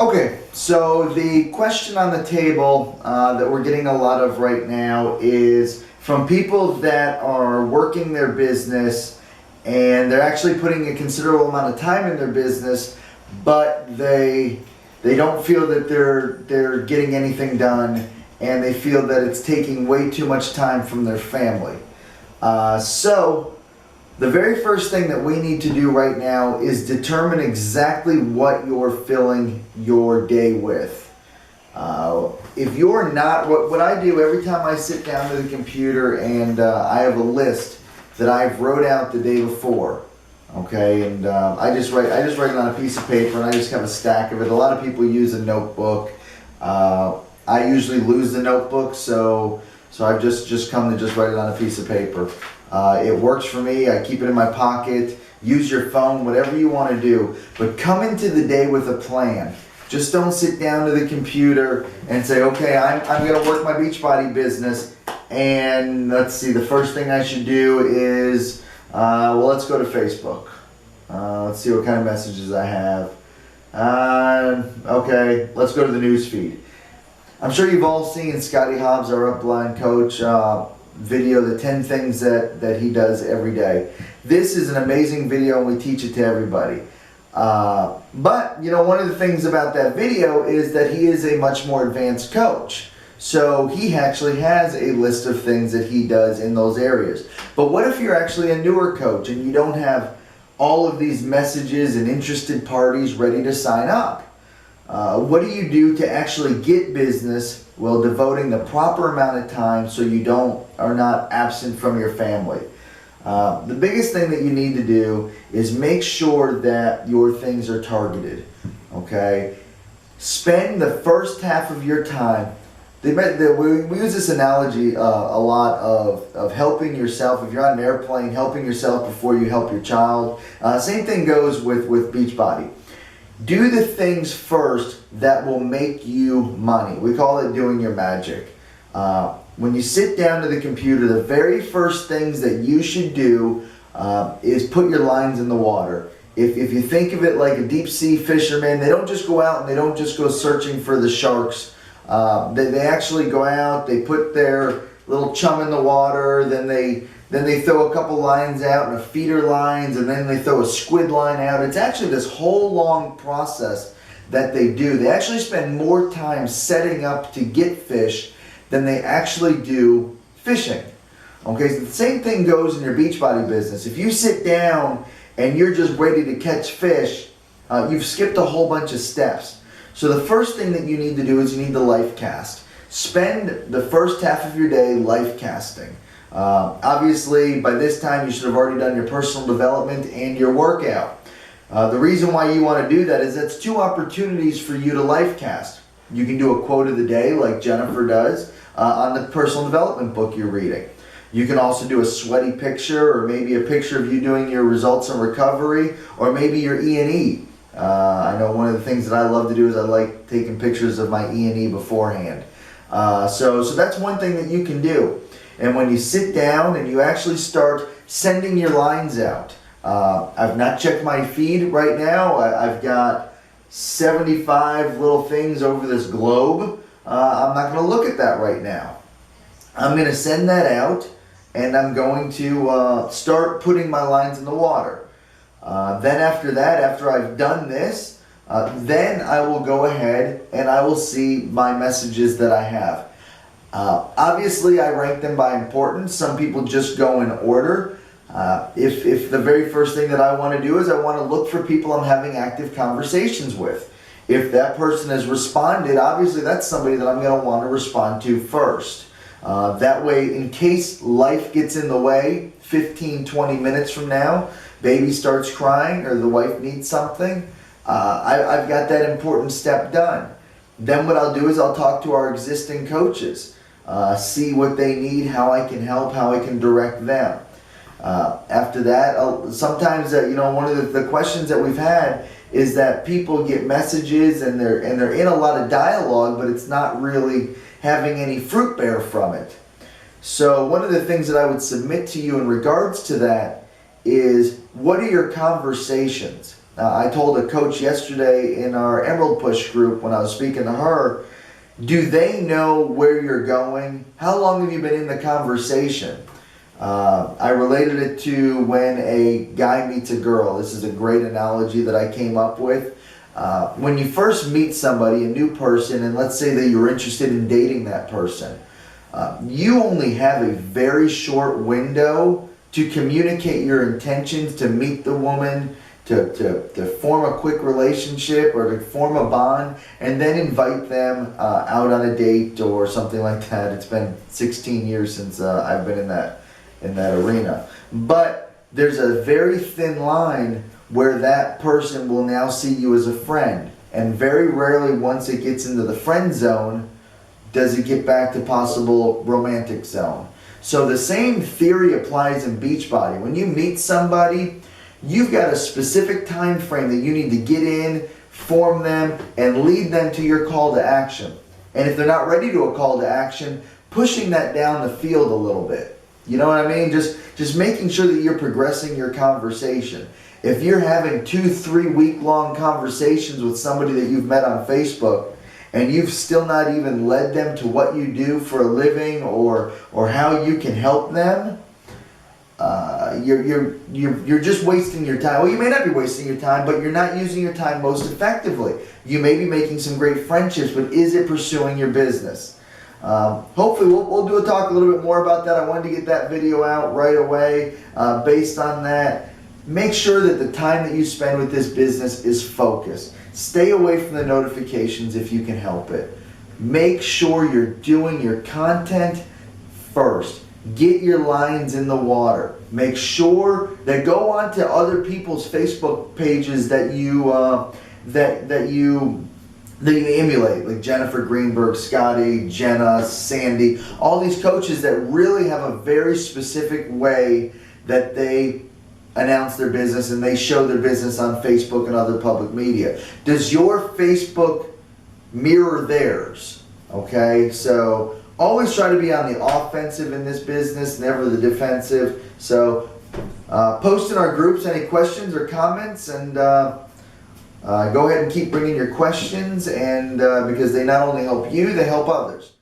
Okay, so the question on the table that we're getting a lot of right now is from people that are working their business and they're actually putting a considerable amount of time in their business, but they don't feel that they're getting anything done, and they feel that it's taking way too much time from their family. So the very first thing that we need to do right now is determine exactly what you're filling your day with. If you're not, what I do every time I sit down to the computer and I have a list that I've wrote out the day before, okay, and I just write it on a piece of paper, and I just have a stack of it. A lot of people use a notebook. I usually lose the notebook, so I've just come to just write it on a piece of paper. It works for me. I keep it in my pocket. Use your phone, whatever you want to do. But come into the day with a plan. Just don't sit down to the computer and say, okay, I'm going to work my Beachbody business. And let's see, the first thing I should do is, well, let's go to Facebook. Let's see what kind of messages I have. Okay, let's go to the news feed. I'm sure you've all seen Scotty Hobbs, our upline coach, video, the 10 things that he does every day. This is an amazing video, and we teach it to everybody. But, you know, one of the things about that video is that he is a much more advanced coach. So he actually has a list of things that he does in those areas. But what if you're actually a newer coach and you don't have all of these messages and interested parties ready to sign up? What do you do to actually get business while devoting the proper amount of time so you are not absent from your family? The biggest thing that you need to do is make sure that your things are targeted. Okay? Spend the first half of your time. We use this analogy a lot of helping yourself. If you're on an airplane, helping yourself before you help your child. Same thing goes with Beachbody. Do the things first that will make you money. We call it doing your magic. When you sit down to the computer, the very first things that you should do is put your lines in the water. If you think of it like a deep sea fisherman, they don't just go out and they don't just go searching for the sharks. They actually go out, they put their little chum in the water, then they throw a couple lines out and a feeder lines, and then they throw a squid line out. It's actually this whole long process that they do. They actually spend more time setting up to get fish than they actually do fishing. Okay, so the same thing goes in your Beachbody business. If you sit down and you're just ready to catch fish, you've skipped a whole bunch of steps. So the first thing that you need to do is you need to life cast. Spend the first half of your day life casting. Obviously, by this time, you should have already done your personal development and your workout. The reason why you want to do that is that's 2 opportunities for you to life cast. You can do a quote of the day like Jennifer does on the personal development book you're reading. You can also do a sweaty picture, or maybe a picture of you doing your results and recovery, or maybe your E&E. I know one of the things that I love to do is I like taking pictures of my E&E beforehand. So that's one thing that you can do. And when you sit down and you actually start sending your lines out, I've not checked my feed right now. I've got 75 little things over this globe. I'm not going to look at that right now. I'm going to send that out, and I'm going to start putting my lines in the water. Then after that, after I've done this, then I will go ahead and I will see my messages that I have. Obviously, I rank them by importance. Some people just go in order. If the very first thing that I want to do is I want to look for people I'm having active conversations with. If that person has responded, obviously that's somebody that I'm going to want to respond to first. That way, in case life gets in the way, 15, 20 minutes from now, baby starts crying or the wife needs something, I've got that important step done. Then what I'll do is I'll talk to our existing coaches, see what they need, how I can help, how I can direct them. After that, sometimes one of the questions that we've had is that people get messages and they're in a lot of dialogue, but it's not really having any fruit bear from it. So one of the things that I would submit to you in regards to that is, what are your conversations? I told a coach yesterday in our Emerald Push group when I was speaking to her, do they know where you're going? How long have you been in the conversation? I related it to when a guy meets a girl. This is a great analogy that I came up with. When you first meet somebody, a new person, and let's say that you're interested in dating that person, you only have a very short window to communicate your intentions, to meet the woman, to form a quick relationship or to form a bond, and then invite them out on a date or something like that. It's been 16 years since I've been in that arena. But there's a very thin line where that person will now see you as a friend. And very rarely, once it gets into the friend zone, does it get back to possible romantic zone. So the same theory applies in Beachbody. When you meet somebody, you've got a specific time frame that you need to get in, form them, and lead them to your call to action. And if they're not ready to a call to action, pushing that down the field a little bit. You know what I mean? Just making sure that you're progressing your conversation. If you're having 2-3 week long conversations with somebody that you've met on Facebook, and you've still not even led them to what you do for a living or how you can help them, you're just wasting your time. Well, you may not be wasting your time, but you're not using your time most effectively. You may be making some great friendships, but is it pursuing your business? Hopefully we'll do a talk a little bit more about that. I wanted to get that video out right away. Based on that, make sure that the time that you spend with this business is focused. Stay away from the notifications if you can help it. Make sure you're doing your content first. Get your lines in the water. Make sure that go on to other people's Facebook pages that you emulate, like Jennifer Greenberg, Scotty, Jenna, Sandy, all these coaches that really have a very specific way that they announce their business and they show their business on Facebook and other public media. Does your Facebook mirror theirs? Okay, so always try to be on the offensive in this business, never the defensive. So post in our groups any questions or comments, and go ahead and keep bringing your questions, and because they not only help you, they help others.